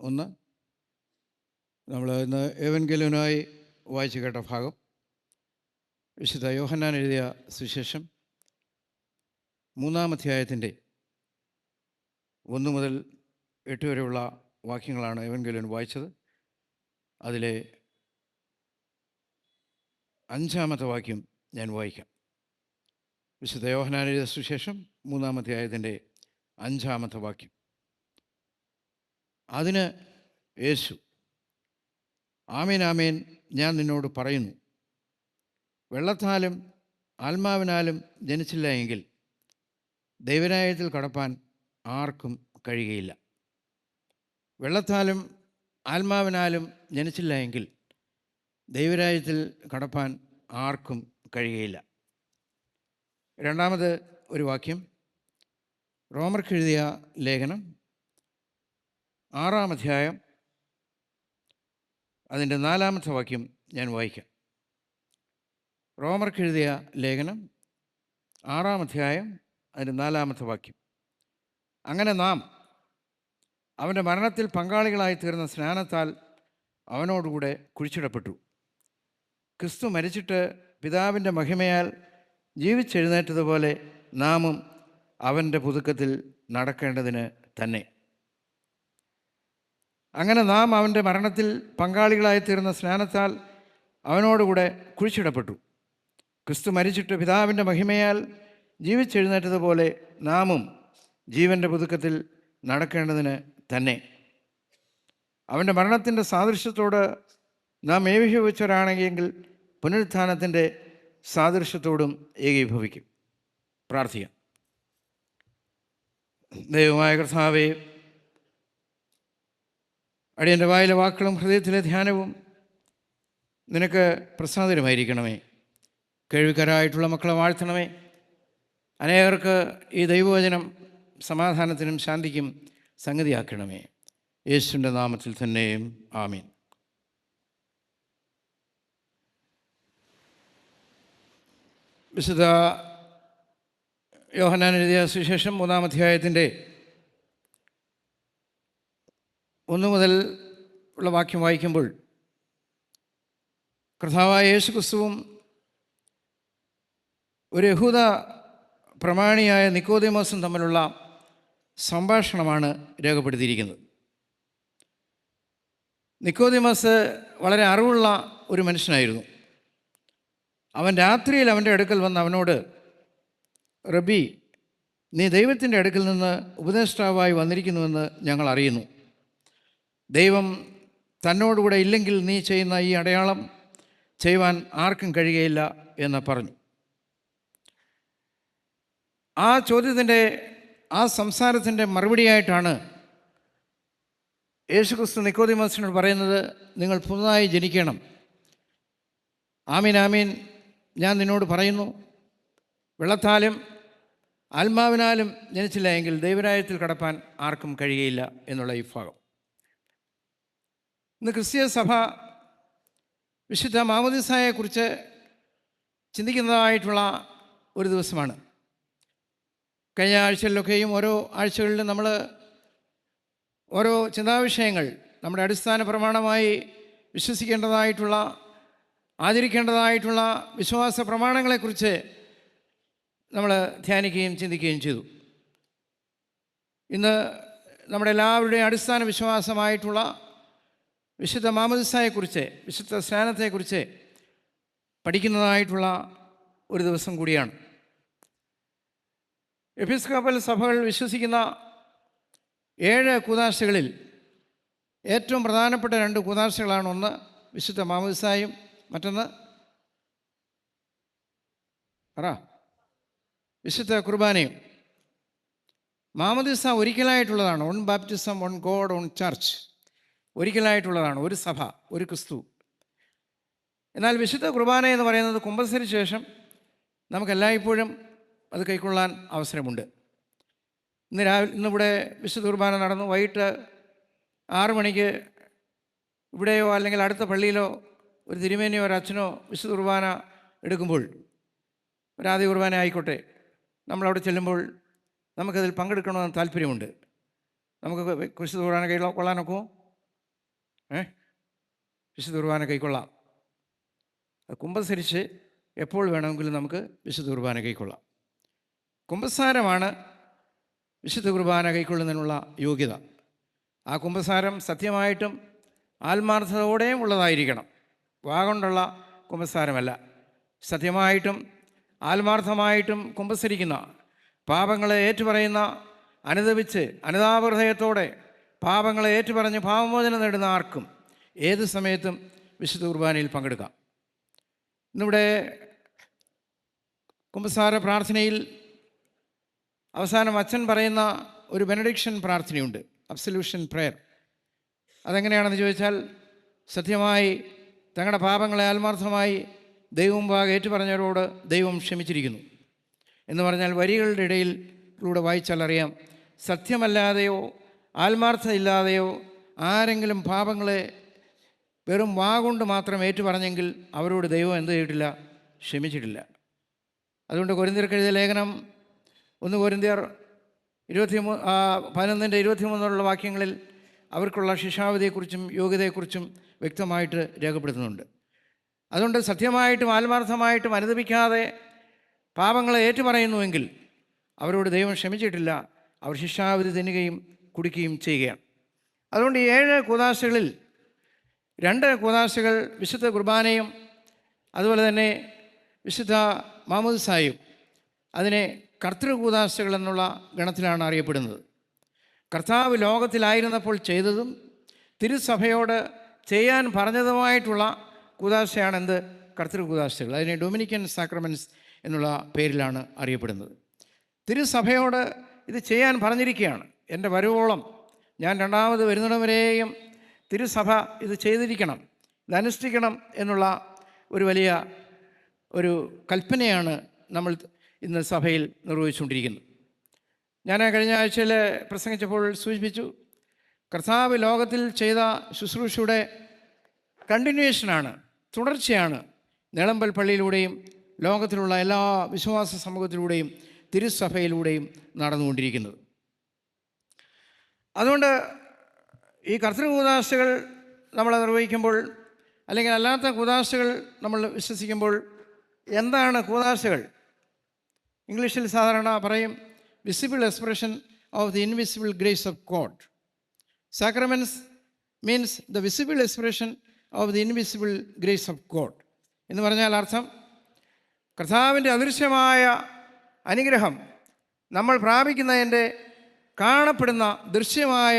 ഒന്ന് നമ്മൾ ഇന്ന് ഏവൻഗേലിയനായി വായിച്ചു കേട്ട ഭാഗം വിശുദ്ധ യോഹന്നാൻ എഴുതിയ സുവിശേഷം 3-ാം അധ്യായത്തിൻ്റെ 1 മുതൽ 8 വരെയുള്ള വാക്യങ്ങളാണ് ഏവൻഗേലിയൻ വായിച്ചത്. അതിലെ 5-ാമത്തെ വാക്യം ഞാൻ വായിക്കാം. വിശുദ്ധ യോഹന്നാൻ എഴുതിയ സുവിശേഷം 3-ാം അധ്യായത്തിൻ്റെ 5-ാമത്തെ വാക്യം. അതിന് യേശു, ആമേൻ ആമേൻ ഞാൻ നിന്നോട് പറയുന്നു, വെള്ളത്താലും ആത്മാവിനാലും ജനിച്ചില്ല എങ്കിൽ ദൈവരാജ്യത്തിൽ കടപ്പാൻ ആർക്കും കഴിയുകയില്ല. വെള്ളത്താലും ആത്മാവിനാലും ജനിച്ചില്ല എങ്കിൽ ദൈവരാജ്യത്തിൽ കടപ്പാൻ ആർക്കും കഴിയുകയില്ല. രണ്ടാമത് ഒരു വാക്യം, റോമർക്ക് എഴുതിയ ലേഖനം 6-ാം അധ്യായം അതിൻ്റെ 4-ാമത്തെ വാക്യം ഞാൻ വായിക്കാം. റോമർക്ക് എഴുതിയ ലേഖനം 6-ാം അധ്യായം അതിൻ്റെ 4-ാമത്തെ വാക്യം. അങ്ങനെ നാം അവൻ്റെ മരണത്തിൽ പങ്കാളികളായി തീർന്ന സ്നാനത്താൽ അവനോടുകൂടെ കുഴിച്ചിടപ്പെട്ടു. ക്രിസ്തു മരിച്ചിട്ട് പിതാവിൻ്റെ മഹിമയാൽ ജീവിച്ചെഴുന്നേറ്റതുപോലെ നാമും അവൻ്റെ പുതുക്കത്തിൽ നടക്കേണ്ടതിന് തന്നെ. അങ്ങനെ നാം അവൻ്റെ മരണത്തിൽ പങ്കാളികളായി തീർന്ന സ്നാനത്താൽ അവനോടുകൂടെ കുഴിച്ചിടപ്പെട്ടു. ക്രിസ്തു മരിച്ചിട്ട് പിതാവിൻ്റെ മഹിമയാൽ ജീവിച്ചെഴുന്നേറ്റതുപോലെ നാമും ജീവൻ്റെ പുതുക്കത്തിൽ നടക്കേണ്ടതിന് തന്നെ. അവൻ്റെ മരണത്തിൻ്റെ സാദൃശ്യത്തോട് നാം ഏകീഭവിച്ചവരാണെങ്കിൽ പുനരുത്ഥാനത്തിൻ്റെ സാദൃശ്യത്തോടും ഏകീഭവിക്കും. പ്രാർത്ഥിക്കാം. ദൈവമായ കർത്താവേ, അടിയൻ്റെ വായിലെ വാക്കുകളും ഹൃദയത്തിലെ ധ്യാനവും നിനക്ക് പ്രസാദകരമായിരിക്കണമേ. കേൾവിക്കാരായിട്ടുള്ള മക്കളെ വാഴ്ത്തണമേ. അനേകർക്ക് ഈ ദൈവവചനം സമാധാനത്തിനും ശാന്തിക്കും സംഗതിയാക്കണമേ. യേശുവിൻ്റെ നാമത്തിൽ തന്നെയും ആമീൻ. വിശുദ്ധ യോഹന്നാൻ എഴുതിയ സുവിശേഷം 3-ാം അധ്യായത്തിൻ്റെ 1 മുതൽ ഉള്ള വാക്യം വായിക്കുമ്പോൾ കർത്താവായ യേശു ക്രിസ്തുവും ഒരു യഹൂദ പ്രമാണിയായ നിക്കോദെമോസും തമ്മിലുള്ള സംഭാഷണമാണ് രേഖപ്പെടുത്തിയിരിക്കുന്നത്. നിക്കോദെമോസ് വളരെ അറിവുള്ള ഒരു മനുഷ്യനായിരുന്നു. അവൻ രാത്രിയിൽ അവൻ്റെ അടുക്കൽ വന്ന് അവനോട്, റബ്ബി, നീ ദൈവത്തിൻ്റെ അടുക്കൽ നിന്ന് ഉപദേഷ്ടാവായി വന്നിരിക്കുന്നുവെന്ന് ഞങ്ങൾ അറിയുന്നു. ദൈവം തന്നോടുകൂടെ ഇല്ലെങ്കിൽ നീ ചെയ്യുന്ന ഈ അടയാളം ചെയ്യുവാൻ ആർക്കും കഴിയുകയില്ല എന്ന് പറഞ്ഞു. ആ ചോദ്യത്തിൻ്റെ, ആ സംസാരത്തിൻ്റെ മറുപടിയായിട്ടാണ് യേശുക്രിസ്തു നിക്കോദെമോസിനോട് പറയുന്നത്, നിങ്ങൾ പുതുതായി ജനിക്കണം. ആമീൻ ആമീൻ ഞാൻ നിന്നോട് പറയുന്നു, വെള്ളത്താലും ആത്മാവിനാലും ജനിച്ചില്ല എങ്കിൽ ദൈവരാജ്യത്തിൽ കടപ്പാൻ ആർക്കും കഴിയുകയില്ല എന്നുള്ള ഈ ഭാഗം. ഇന്ന് ക്രിസ്തീയ സഭ വിശുദ്ധ മാമോദീസായെക്കുറിച്ച് ചിന്തിക്കുന്നതായിട്ടുള്ള ഒരു ദിവസമാണ്. കഴിഞ്ഞ ആഴ്ചകളിലൊക്കെയും ഓരോ ആഴ്ചകളിലും നമ്മൾ ഓരോ ചിന്താവിഷയങ്ങൾ, നമ്മുടെ അടിസ്ഥാന പ്രമാണമായി വിശ്വസിക്കേണ്ടതായിട്ടുള്ള, ആചരിക്കേണ്ടതായിട്ടുള്ള വിശ്വാസ പ്രമാണങ്ങളെക്കുറിച്ച് നമ്മൾ ധ്യാനിക്കുകയും ചിന്തിക്കുകയും ചെയ്തു. ഇന്ന് നമ്മുടെ എല്ലാവരുടെയും അടിസ്ഥാന വിശ്വാസമായിട്ടുള്ള വിശുദ്ധ മാമോദീസായെക്കുറിച്ച്, വിശുദ്ധ സ്നാനത്തെക്കുറിച്ച് പഠിക്കുന്നതായിട്ടുള്ള ഒരു ദിവസം കൂടിയാണ്. എപ്പിസ്കോപ്പൽ സഭകൾ വിശ്വസിക്കുന്ന 7 കൂദാശകളിൽ ഏറ്റവും പ്രധാനപ്പെട്ട 2 കൂദാശകളാണ്. ഒന്ന് വിശുദ്ധ മാമോദീസായും മറ്റൊന്ന് വിശുദ്ധ കുർബാനയും. മാമോദീസ ഒരിക്കലായിട്ടുള്ളതാണ്. One baptism, one God, one church. ഒരിക്കലായിട്ടുള്ളതാണ്, ഒരു സഭ, ഒരു ക്രിസ്തു. എന്നാൽ വിശുദ്ധ കുർബാന എന്ന് പറയുന്നത് കുമ്പസരിച്ച ശേഷം നമുക്കെല്ലായ്പ്പോഴും അത് കൈക്കൊള്ളാൻ അവസരമുണ്ട്. ഇന്നിവിടെ വിശുദ്ധ കുർബാന നടന്നു. വൈകിട്ട് 6 മണിക്ക് ഇവിടെയോ അല്ലെങ്കിൽ അടുത്ത പള്ളിയിലോ ഒരു തിരുമേനിയോ ഒരു അച്ഛനോ വിശുദ്ധ കുർബാന എടുക്കുമ്പോൾ, ഒരു ആദ്യ കുർബാന ആയിക്കോട്ടെ, നമ്മളവിടെ ചെല്ലുമ്പോൾ നമുക്കതിൽ പങ്കെടുക്കണമെന്ന് താല്പര്യമുണ്ട്. നമുക്ക് വിശുദ്ധ കുർബാന കൊള്ളാനൊക്കുമോ? ഏ വിശുദ്ധ കുർബാന കൈക്കൊള്ളാം. കുമ്പസരിച്ച് എപ്പോൾ വേണമെങ്കിലും നമുക്ക് വിശുദ്ധ കുർബാന കൈക്കൊള്ളാം. കുമ്പസാരമാണ് വിശുദ്ധ കുർബാന കൈക്കൊള്ളുന്നതിനുള്ള യോഗ്യത. ആ കുമ്പസാരം സത്യമായിട്ടും ആത്മാർത്ഥതയോടെയും ഉള്ളതായിരിക്കണം. വാഗൊണ്ടുള്ള കുമ്പസാരമല്ല. സത്യമായിട്ടും ആത്മാർത്ഥമായിട്ടും കുമ്പസരിക്കുന്ന, പാപങ്ങളെ ഏറ്റുപറയുന്ന, അനുദപിച്ച് അനുതാപഹൃദയത്തോടെ പാപങ്ങളെ ഏറ്റുപറഞ്ഞ് പാപമോചനം നേടുന്ന ആർക്കും ഏത് സമയത്തും വിശുദ്ധ കുർബാനയിൽ പങ്കെടുക്കാം. ഇന്നിവിടെ കുമ്പസാര പ്രാർത്ഥനയിൽ അവസാനം അച്ഛൻ പറയുന്ന ഒരു ബെനഡിക്ഷൻ പ്രാർത്ഥനയുണ്ട്, അബ്സല്യൂഷൻ പ്രെയർ. അതെങ്ങനെയാണെന്ന് ചോദിച്ചാൽ, സത്യമായി തങ്ങളുടെ പാപങ്ങളെ ആത്മാർത്ഥമായി ദൈവം മുമ്പാകെ ഏറ്റുപറഞ്ഞവരോട് ദൈവം ക്ഷമിച്ചിരിക്കുന്നു എന്ന് പറഞ്ഞാൽ വരികളുടെ ഇടയിലൂടെ വായിച്ചാൽ അറിയാം, സത്യമല്ലാതെയോ ആത്മാർത്ഥതയില്ലാതെയോ ആരെങ്കിലും പാപങ്ങളെ വെറും വാഗൊണ്ട് മാത്രം ഏറ്റുപറഞ്ഞെങ്കിൽ അവരോട് ദൈവം എന്ത് ചെയ്തിട്ടില്ല? ക്ഷമിച്ചിട്ടില്ല. അതുകൊണ്ട് കൊരിന്ത്യർക്ക് എഴുതിയ ലേഖനം 1 കൊരിന്ത്യർ 11:23 വാക്യങ്ങളിൽ അവർക്കുള്ള ശിക്ഷാവിധിയെക്കുറിച്ചും യോഗ്യതയെക്കുറിച്ചും വ്യക്തമായിട്ട് രേഖപ്പെടുത്തുന്നുണ്ട്. അതുകൊണ്ട് സത്യമായിട്ടും ആത്മാർത്ഥമായിട്ടും അനുദപിക്കാതെ പാപങ്ങളെ ഏറ്റുപറയുന്നുവെങ്കിൽ അവരോട് ദൈവം ക്ഷമിച്ചിട്ടില്ല, അവർ ശിക്ഷാവിധി തിന്നുകയും കുടിക്കുകയും ചെയ്യുകയാണ്. അതുകൊണ്ട് ഈ 7 കൂദാശകളിൽ 2 കൂദാശകൾ വിശുദ്ധ കുർബാനയും അതുപോലെ തന്നെ വിശുദ്ധ മാമോദിസായും അതിനെ കർത്തൃകൂദാശകൾ എന്നുള്ള ഗണത്തിലാണ് അറിയപ്പെടുന്നത്. കർത്താവ് ലോകത്തിലായിരുന്നപ്പോൾ ചെയ്തതും തിരുസഭയോട് ചെയ്യാൻ പറഞ്ഞതുമായിട്ടുള്ള കൂദാശയാണ് എന്ത്? കർത്തൃകൂദാശകൾ. അതിനെ ഡൊമിനിക്കൻ സാക്രമെൻറ്റ്സ് എന്നുള്ള പേരിലാണ് അറിയപ്പെടുന്നത്. തിരുസഭയോട് ഇത് ചെയ്യാൻ പറഞ്ഞിരിക്കുകയാണ്. എൻ്റെ വരുവോളം, ഞാൻ രണ്ടാമത് വരുന്നിടവരെയും തിരുസഭ ഇത് ചെയ്തിരിക്കണം, ഇത് അനുഷ്ഠിക്കണം എന്നുള്ള ഒരു വലിയ ഒരു കൽപ്പനയാണ് നമ്മൾ ഇന്ന് സഭയിൽ നിർവഹിച്ചുകൊണ്ടിരിക്കുന്നത്. ഞാൻ കഴിഞ്ഞ ആഴ്ചയിൽ പ്രസംഗിച്ചപ്പോൾ സൂചിപ്പിച്ചു, കർത്താവ് ലോകത്തിൽ ചെയ്ത ശുശ്രൂഷയുടെ കണ്ടിന്യൂവേഷനാണ്, തുടർച്ചയാണ് നിളമ്പൽ പള്ളിയിലൂടെയും ലോകത്തിലുള്ള എല്ലാ വിശ്വാസ സമൂഹത്തിലൂടെയും തിരുസഭയിലൂടെയും നടന്നുകൊണ്ടിരിക്കുന്നത്. അതുകൊണ്ട് ഈ കർത്തൃകൂദാശകൾ നമ്മൾ നിർവഹിക്കുമ്പോൾ, അല്ലെങ്കിൽ അല്ലാത്ത കൂദാശകൾ നമ്മൾ വിശ്വസിക്കുമ്പോൾ, എന്താണ് കൂദാശകൾ? ഇംഗ്ലീഷിൽ സാധാരണ പറയും visible expression of the invisible grace of God. Sacraments means the visible expression of the invisible grace of God എന്ന് പറഞ്ഞാൽ അർത്ഥം, കർത്താവിൻ്റെ അദൃശ്യമായ അനുഗ്രഹം നമ്മൾ പ്രാപിക്കുന്നതിൻ്റെ കാണപ്പെടുന്ന ദൃശ്യമായ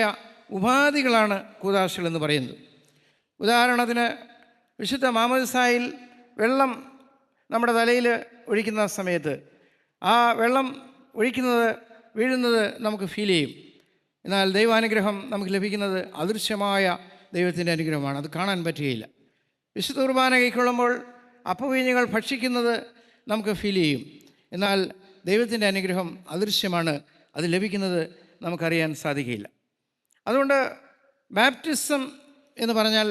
ഉപാധികളാണ് കൂദാശകൾ എന്ന് പറയുന്നത്. ഉദാഹരണത്തിന് വിശുദ്ധ മാമോദിസായിൽ വെള്ളം നമ്മുടെ തലയിൽ ഒഴിക്കുന്ന സമയത്ത് ആ വെള്ളം വീഴുന്നത് നമുക്ക് ഫീൽ ചെയ്യും. എന്നാൽ ദൈവാനുഗ്രഹം നമുക്ക് ലഭിക്കുന്നത് അദൃശ്യമായ ദൈവത്തിൻ്റെ അനുഗ്രഹമാണ്, അത് കാണാൻ പറ്റുകയില്ല. വിശുദ്ധ കുർബാന കൈക്കൊള്ളുമ്പോൾ അപ്പവീഞ്ഞുകൾ ഭക്ഷിക്കുന്നത് നമുക്ക് ഫീൽ ചെയ്യും. എന്നാൽ ദൈവത്തിൻ്റെ അനുഗ്രഹം അദൃശ്യമാണ്, അത് ലഭിക്കുന്നത് നമുക്കറിയാൻ സാധിക്കുകയില്ല. അതുകൊണ്ട് ബാപ്റ്റിസം എന്ന് പറഞ്ഞാൽ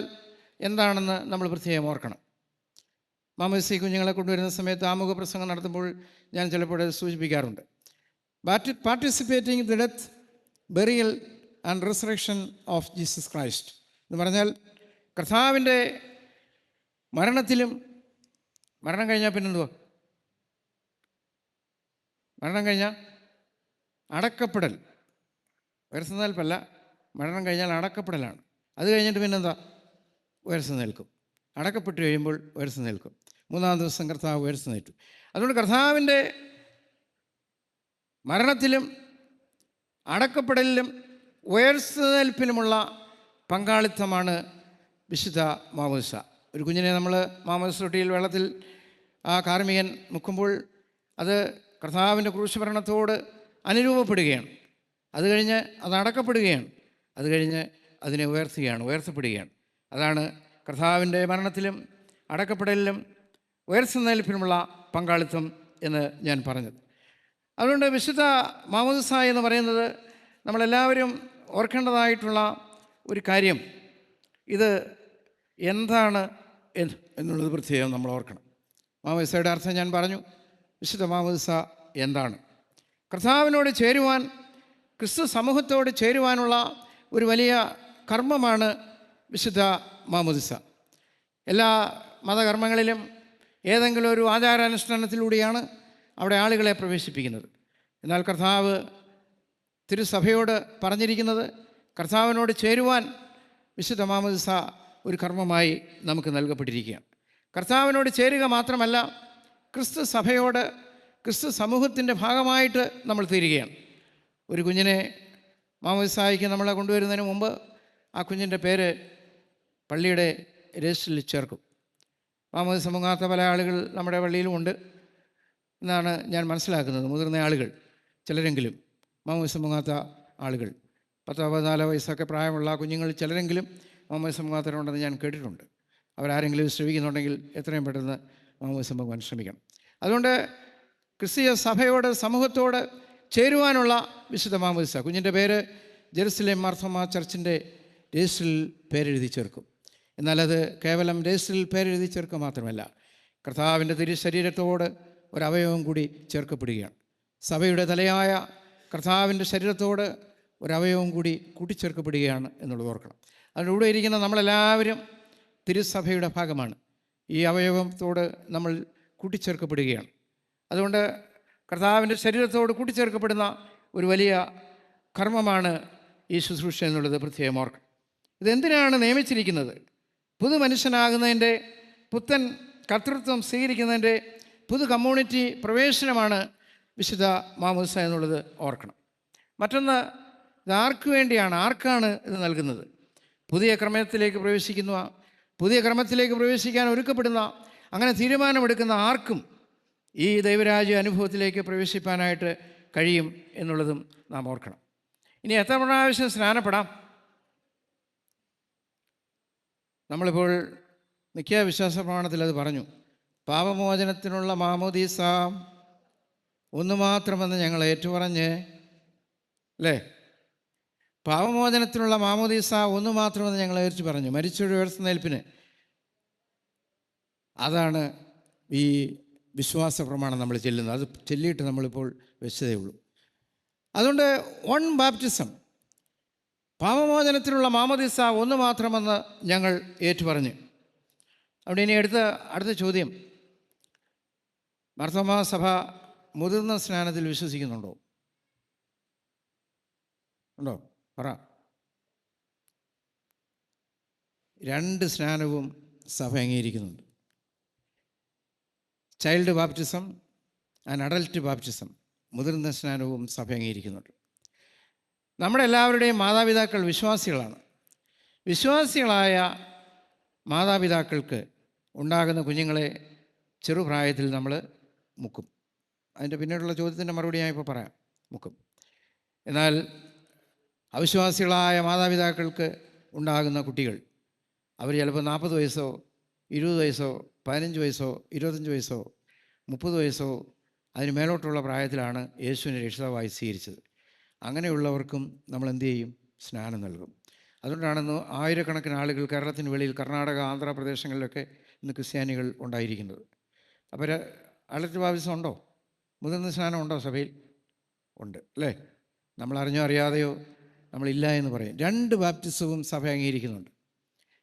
എന്താണെന്ന് നമ്മൾ പ്രത്യേകം ഓർക്കണം. മാമോദിസ കുഞ്ഞുങ്ങളെ കൊണ്ടുവരുന്ന സമയത്ത് ആമുഖ പ്രസംഗം നടത്തുമ്പോൾ ഞാൻ ചിലപ്പോൾ സൂചിപ്പിക്കാറുണ്ട്, participating the death, burial and resurrection of Jesus Christ എന്ന് പറഞ്ഞാൽ കർത്താവിൻ്റെ മരണത്തിലും, മരണം കഴിഞ്ഞാൽ പിന്നെന്തുവാ? മരണം കഴിഞ്ഞാൽ അടക്കപ്പെടൽ, ഉയർത്തുന്നേൽപ്പല്ല, മരണം കഴിഞ്ഞാൽ അടക്കപ്പെടലാണ്. അത് കഴിഞ്ഞിട്ട് പിന്നെന്താ? ഉയർത്തുന്നേൽക്കും. അടക്കപ്പെട്ട് കഴിയുമ്പോൾ ഉയർത്തുന്നേൽക്കും. 3-ാം ദിവസം കർത്താവ് ഉയർത്തുന്നേറ്റു. അതുകൊണ്ട് കർത്താവിൻ്റെ മരണത്തിലും അടക്കപ്പെടലിലും ഉയർത്തുന്നേൽപ്പിലുമുള്ള പങ്കാളിത്തമാണ് വിശുദ്ധ മാമോദിസ. ഒരു കുഞ്ഞിനെ നമ്മൾ മാമോദിസ തൊട്ടിയിൽ വെള്ളത്തിൽ ആ കാർമികൻ മുക്കുമ്പോൾ അത് കർത്താവിൻ്റെ ക്രൂശുമരണത്തോട് അനുരൂപപ്പെടുകയാണ്. അത് കഴിഞ്ഞ് അത് അടക്കപ്പെടുകയാണ്. അത് കഴിഞ്ഞ് അതിനെ ഉയർത്തപ്പെടുകയാണ്. അതാണ് കർത്താവിൻ്റെ മരണത്തിലും അടക്കപ്പെടലിലും ഉയർത്തുന്നേൽപ്പിലുമുള്ള പങ്കാളിത്തം എന്ന് ഞാൻ പറഞ്ഞത്. അതുകൊണ്ട് വിശുദ്ധ മാമോദിസ എന്ന് പറയുന്നത് നമ്മളെല്ലാവരും ഓർക്കേണ്ടതായിട്ടുള്ള ഒരു കാര്യം, ഇത് എന്താണ് എന്നുള്ളത് പ്രത്യേകം നമ്മൾ ഓർക്കണം. മാമോദിസയുടെ അർത്ഥം ഞാൻ പറഞ്ഞു. വിശുദ്ധ മാമോദിസ എന്താണ്? കർത്താവിനോട് ചേരുവാൻ, ക്രിസ്തു സമൂഹത്തോട് ചേരുവാനുള്ള ഒരു വലിയ കർമ്മമാണ് വിശുദ്ധ മാമോദിസ. എല്ലാ മതകർമ്മങ്ങളിലും ഏതെങ്കിലും ഒരു ആചാരാനുഷ്ഠാനത്തിലൂടെയാണ് അവിടെ ആളുകളെ പ്രവേശിപ്പിക്കുന്നത്. എന്നാൽ കർത്താവ് തിരുസഭയോട് പറഞ്ഞിരിക്കുന്നത് കർത്താവിനോട് ചേരുവാൻ വിശുദ്ധ മാമോദിസ ഒരു കർമ്മമായി നമുക്ക് നൽകപ്പെട്ടിരിക്കുകയാണ്. കർത്താവിനോട് ചേരുക മാത്രമല്ല, ക്രിസ്തു സഭയോട്, ക്രിസ്തു സമൂഹത്തിൻ്റെ ഭാഗമായിട്ട് നമ്മൾ തീരുകയാണ്. ഒരു കുഞ്ഞിനെ മാമോദിസായ്ക്ക് നമ്മളെ കൊണ്ടുവരുന്നതിന് മുമ്പ് ആ കുഞ്ഞിൻ്റെ പേര് പള്ളിയുടെ രജിസ്റ്ററിൽ ചേർക്കും. മാമോദിസ മുങ്ങാത്ത പല ആളുകൾ നമ്മുടെ പള്ളിയിലുമുണ്ട് എന്നാണ് ഞാൻ മനസ്സിലാക്കുന്നത്. മുതിർന്ന ആളുകൾ ചിലരെങ്കിലും, മാമോദിസ മുങ്ങാത്ത ആളുകൾ, 10-14 വയസ്സൊക്കെ പ്രായമുള്ള കുഞ്ഞുങ്ങൾ ചിലരെങ്കിലും മാമോദിസ മുങ്ങാത്തവരുണ്ടെന്ന് ഞാൻ കേട്ടിട്ടുണ്ട്. അവരാരെങ്കിലും ശ്രമിക്കുന്നുണ്ടെങ്കിൽ എത്രയും പെട്ടെന്ന് മാമോദിസ മുങ്ങാൻ ശ്രമിക്കണം. അതുകൊണ്ട് ക്രിസ്തീയ സഭയോട്, സമൂഹത്തോട് ചേരുവാനുള്ള വിശുദ്ധ മാമോദിസ. കുഞ്ഞിൻ്റെ പേര് ജെറുസലേം മാർത്തോമാ ചർച്ചിൻ്റെ രജിസ്റ്ററിൽ പേരെഴുതി ചേർക്കും. എന്നാൽ അത് കേവലം രജിസ്റ്ററിൽ പേരെഴുതി ചേർക്കുക മാത്രമല്ല, കർത്താവിൻ്റെ തിരുശരീരത്തോട് ഒരവയവം കൂടി ചേർക്കപ്പെടുകയാണ്. സഭയുടെ തലയായ കർത്താവിൻ്റെ ശരീരത്തോട് ഒരവയവം കൂടി കൂട്ടിച്ചേർക്കപ്പെടുകയാണ് എന്നുള്ളത് ഓർക്കണം. അതിലൂടെ ഇരിക്കുന്ന നമ്മളെല്ലാവരും തിരുസഭയുടെ ഭാഗമാണ്. ഈ അവയവത്തോട് നമ്മൾ കൂട്ടിച്ചേർക്കപ്പെടുകയാണ്. അതുകൊണ്ട് കർത്താവിൻ്റെ ശരീരത്തോട് കൂട്ടിച്ചേർക്കപ്പെടുന്ന ഒരു വലിയ കർമ്മമാണ് ഈ ശുശ്രൂഷ എന്നുള്ളത് പ്രത്യേകം ഓർക്കണം. ഇതെന്തിനാണ് നിയമിച്ചിരിക്കുന്നത്? പുതു മനുഷ്യനാകുന്നതിൻ്റെ, പുത്തൻ കർത്തൃത്വം സ്വീകരിക്കുന്നതിൻ്റെ പുതു കമ്മ്യൂണിറ്റി പ്രവേശനമാണ് വിശുദ്ധ മാമോദിസ എന്നുള്ളത് ഓർക്കണം. മറ്റൊന്ന്, ഇത് ആർക്ക് വേണ്ടിയാണ്, ആർക്കാണ് ഇത് നൽകുന്നത്? പുതിയ ക്രമത്തിലേക്ക് പ്രവേശിക്കാൻ ഒരുക്കപ്പെടുന്ന, അങ്ങനെ തീരുമാനമെടുക്കുന്ന ആർക്കും ഈ ദൈവരാജ്യ അനുഭവത്തിലേക്ക് പ്രവേശിപ്പാനായിട്ട് കഴിയും എന്നുള്ളതും നാം ഓർക്കണം. ഇനി എത്ര പ്രാവശ്യം സ്നാനപ്പെടാം? നമ്മളിപ്പോൾ നിഖ്യ വിശ്വാസ പ്രമാണത്തിൽ അത് പറഞ്ഞു. പാപമോചനത്തിനുള്ള മാമോദീസ ഒന്ന് മാത്രമെന്ന് ഞങ്ങൾ ഏറ്റുപറഞ്ഞ്, അല്ലേ? പാപമോചനത്തിനുള്ള മാമോദീസ ഒന്ന് മാത്രമെന്ന് ഞങ്ങൾ ഏറ്റു പറഞ്ഞു. മരിച്ചൊരു ഉയർത്തെഴുന്നേൽപ്പിന് അതാണ് ഈ വിശ്വാസ പ്രമാണം നമ്മൾ ചെല്ലുന്നത്. അത് ചൊല്ലിയിട്ട് നമ്മളിപ്പോൾ വെച്ചതേ ഉള്ളൂ. അതുകൊണ്ട് വൺ ബാപ്റ്റിസം, പാപമോചനത്തിനുള്ള മാമോദീസ ഒന്ന് മാത്രമെന്ന് ഞങ്ങൾ ഏറ്റുപറഞ്ഞ്. അവിടെ ഇനി അടുത്ത ചോദ്യം, മാർത്തോമാ സഭ മുതിർന്ന സ്നാനത്തിൽ വിശ്വസിക്കുന്നുണ്ടോ? ഉണ്ടോ? പറ. 2 സ്നാനവും സഭ അംഗീകരിക്കുന്നുണ്ട്. Child baptism and adult baptism, മുതിർന്ന സ്നാനവും സഭ അംഗീകരിക്കുന്നുണ്ട്. നമ്മുടെ എല്ലാവരുടെയും മാതാപിതാക്കൾ വിശ്വാസികളാണ്. വിശ്വാസികളായ മാതാപിതാക്കൾക്ക് ഉണ്ടാകുന്ന കുഞ്ഞുങ്ങളെ ചെറുപ്രായത്തിൽ നമ്മൾ മുക്കും. അതിൻ്റെ പിന്നീടുള്ള ചോദ്യത്തിൻ്റെ മറുപടി ഞാൻ ഇപ്പോൾ പറയാം. മുക്കും. എന്നാൽ അവിശ്വാസികളായ മാതാപിതാക്കൾക്ക് ഉണ്ടാകുന്ന കുട്ടികൾ, അവർ ചിലപ്പോൾ 40 വയസ്സോ 20 വയസ്സോ 15 വയസ്സോ 25 വയസ്സോ 30 വയസ്സോ അതിന് മേലോട്ടുള്ള പ്രായത്തിലാണ് യേശുവിനെ രക്ഷിതാവായി സ്വീകരിച്ചത്. അങ്ങനെയുള്ളവർക്കും നമ്മൾ എന്തു ചെയ്യും? സ്നാനം നൽകും. അതുകൊണ്ടാണ് ഇന്ന് ആയിരക്കണക്കിന് ആളുകൾ കേരളത്തിന് വെളിയിൽ, കർണാടക, ആന്ധ്രാപ്രദേശങ്ങളിലൊക്കെ ഇന്ന് ക്രിസ്ത്യാനികൾ ഉണ്ടായിരിക്കുന്നത്. അപ്പോൾ അഡൽട്ട് ബാപ്റ്റിസം ഉണ്ടോ? മുതിർന്ന സ്നാനം ഉണ്ടോ സഭയിൽ? ഉണ്ട്, അല്ലേ? നമ്മൾ അറിഞ്ഞോ അറിയാതെയോ നമ്മളില്ല എന്ന് പറയും. 2 ബാപ്റ്റിസവും സഭ അംഗീകരിക്കുന്നുണ്ട്.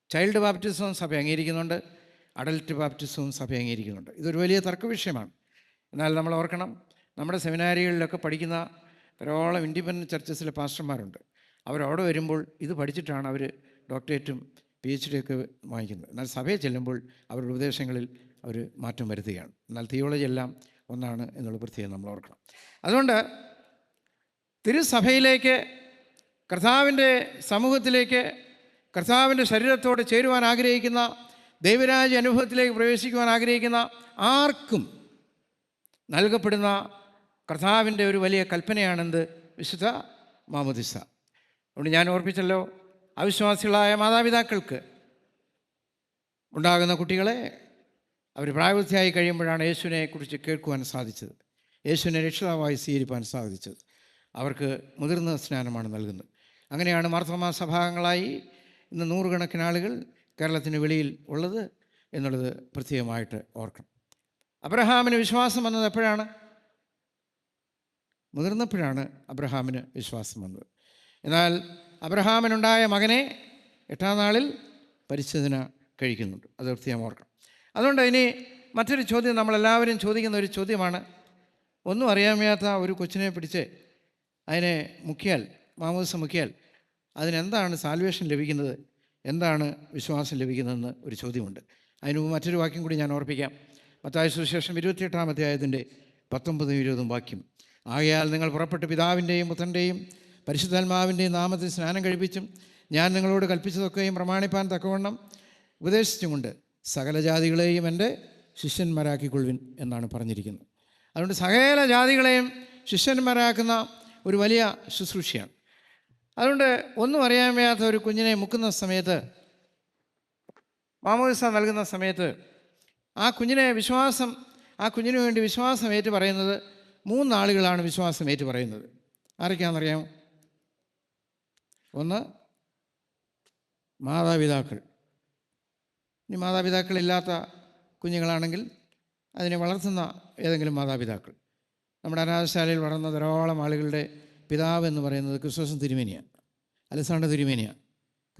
ചൈൽഡ് ബാപ്റ്റിസവും സഭ അംഗീകരിക്കുന്നുണ്ട്, അഡൽട്ട് ബാപ്റ്റിസവും സഭ അംഗീകരിക്കുന്നുണ്ട്. ഇതൊരു വലിയ തർക്ക വിഷയമാണ്. എന്നാൽ നമ്മൾ ഓർക്കണം, നമ്മുടെ സെമിനാരികളിലൊക്കെ പഠിക്കുന്ന ധാരാളം ഇൻഡിപെൻഡൻറ്റ് ചർച്ചസിലെ പാസ്റ്റർമാരുണ്ട്. അവരവിടെ വരുമ്പോൾ ഇത് പഠിച്ചിട്ടാണ് അവർ ഡോക്ടറേറ്റും PhD ഒക്കെ വാങ്ങിക്കുന്നത്. എന്നാൽ സഭയിൽ ചെല്ലുമ്പോൾ അവരുടെ ഉപദേശങ്ങളിൽ അവർ മാറ്റം വരുത്തുകയാണ്. എന്നാൽ തിയോളജി എല്ലാം ഒന്നാണ് എന്നുള്ള പ്രത്യേകം നമ്മൾ ഓർക്കണം. അതുകൊണ്ട് തിരുസഭയിലേക്ക്, കർത്താവിൻ്റെ സമൂഹത്തിലേക്ക്, കർത്താവിൻ്റെ ശരീരത്തോട് ചേരുവാൻ ആഗ്രഹിക്കുന്ന, ദൈവരാജ്യ അനുഭവത്തിലേക്ക് പ്രവേശിക്കുവാൻ ആഗ്രഹിക്കുന്ന ആർക്കും നൽകപ്പെടുന്ന കർത്താവിൻ്റെ ഒരു വലിയ കൽപ്പനയാണെന്ത്? വിശുദ്ധ മാമോദിസ. അതുകൊണ്ട് ഞാൻ ഓർപ്പിച്ചല്ലോ, അവിശ്വാസികളായ മാതാപിതാക്കൾക്ക് ഉണ്ടാകുന്ന കുട്ടികളെ അവർ പ്രായപൂർത്തിയായി കഴിയുമ്പോഴാണ് യേശുവിനെ കുറിച്ച് കേൾക്കുവാൻ സാധിച്ചത്, യേശുവിനെ രക്ഷിതാവായി സ്വീകരിപ്പാൻ സാധിച്ചത്. അവർക്ക് മുതിർന്ന സ്നാനമാണ് നൽകുന്നത്. അങ്ങനെയാണ് മാർത്തോമാ സഭാംഗങ്ങളായി ഇന്ന് 100 കണക്കിന് ആളുകൾ കേരളത്തിന് വെളിയിൽ ഉള്ളത് എന്നുള്ളത് പ്രത്യേകമായിട്ട് ഓർക്കണം. അബ്രഹാമിന് വിശ്വാസം വന്നത് എപ്പോഴാണ്? മുതിർന്നപ്പോഴാണ് അബ്രഹാമിന് വിശ്വാസം വന്നത്. എന്നാൽ അബ്രഹാമിനുണ്ടായ മകനെ 8-ാം നാളിൽ പരിച്ഛേദന കഴിക്കുന്നുണ്ട്. അത് പ്രത്യേകം ഓർക്കണം. അതുകൊണ്ട് ഇനി മറ്റൊരു ചോദ്യം നമ്മളെല്ലാവരും ചോദിക്കുന്ന ഒരു ചോദ്യമാണ്. ഒന്നും അറിയാൻ വയ്യാത്ത ഒരു കൊച്ചിനെ പിടിച്ച് അതിനെ മുക്കിയാൽ, മാമോദിസ മുക്കിയാൽ അതിനെന്താണ് സാൽവേഷൻ ലഭിക്കുന്നത്, എന്താണ് വിശ്വാസം ലഭിക്കുന്നതെന്ന് ഒരു ചോദ്യമുണ്ട്. അതിന് മുമ്പ് മറ്റൊരു വാക്യം കൂടി ഞാൻ ഓർപ്പിക്കാം. മത്തായി സുവിശേഷം 28-ാം അധ്യായത്തിൻ്റെ 19-20 വാക്യം. ആകയാൽ നിങ്ങൾ പുറപ്പെട്ട് പിതാവിൻ്റെയും പുത്രൻ്റെയും പരിശുദ്ധാത്മാവിൻ്റെയും നാമത്തിൽ സ്നാനം കഴിപ്പിച്ചും ഞാൻ നിങ്ങളോട് കൽപ്പിച്ചതൊക്കെയും പ്രമാണിപ്പാൻ തക്കവണ്ണം ഉപദേശിച്ചുകൊണ്ട് സകല ജാതികളെയും എൻ്റെ ശിഷ്യന്മാരാക്കിക്കൊള്ളുവിൻ എന്നാണ് പറഞ്ഞിരിക്കുന്നത്. അതുകൊണ്ട് സകല ജാതികളെയും ശിഷ്യന്മാരാക്കുന്ന ഒരു വലിയ ശുശ്രൂഷയാണ്. അതുകൊണ്ട് ഒന്നും അറിയാൻ വയ്യാത്ത ഒരു കുഞ്ഞിനെ മുക്കുന്ന സമയത്ത്, മാമോദിസ നൽകുന്ന സമയത്ത് ആ കുഞ്ഞിന് വേണ്ടി വിശ്വാസം ഏറ്റു പറയുന്നത് 3 ആളുകളാണ് വിശ്വാസം ഏറ്റു പറയുന്നത്. ആരൊക്കെയാണെന്നറിയാമോ? ഒന്ന്, മാതാപിതാക്കൾ. ഇനി മാതാപിതാക്കളില്ലാത്ത കുഞ്ഞുങ്ങളാണെങ്കിൽ അതിനെ വളർത്തുന്ന ഏതെങ്കിലും മാതാപിതാക്കൾ. നമ്മുടെ അനാഥശാലയിൽ വളർന്ന ധാരാളം ആളുകളുടെ പിതാവ് എന്ന് പറയുന്നത് ക്രിസ്തുസൻ തിരുമേനിയാണ്, അലസാണ്ട തിരുമേനിയാണ്.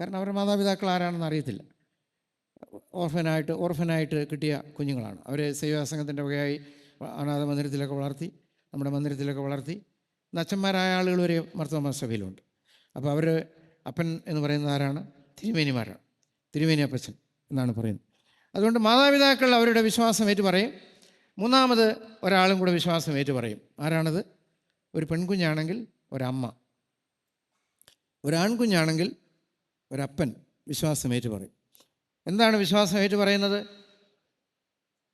കാരണം അവരുടെ മാതാപിതാക്കൾ ആരാണെന്ന് അറിയത്തില്ല. ഓർഫനായിട്ട് കിട്ടിയ കുഞ്ഞുങ്ങളാണ്. അവരെ സേവാസംഘത്തിൻ്റെ വകയായി അനാഥ മന്ദിരത്തിലൊക്കെ വളർത്തി, നമ്മുടെ മന്ദിരത്തിലൊക്കെ വളർത്തി. അച്ഛന്മാരായ ആളുകൾ വരെ മാർത്തോമാ സഭയിലുണ്ട്. അപ്പോൾ അവർ അപ്പൻ എന്ന് പറയുന്നത് ആരാണ്? തിരുമേനിമാരാണ്. തിരുമേനി അപ്പച്ചൻ എന്നാണ് പറയുന്നത്. അതുകൊണ്ട് മാതാപിതാക്കൾ അവരുടെ വിശ്വാസം ഏറ്റു പറയും. 3ാമത് ഒരാളും കൂടെ വിശ്വാസം ഏറ്റു പറയും. ആരാണത്? ഒരു പെൺകുഞ്ഞാണെങ്കിൽ ഒരമ്മ, ഒരാൺകുഞ്ഞാണെങ്കിൽ ഒരപ്പൻ വിശ്വാസം ഏറ്റു പറയും. എന്താണ് വിശ്വാസം ഏറ്റു പറയുന്നത്?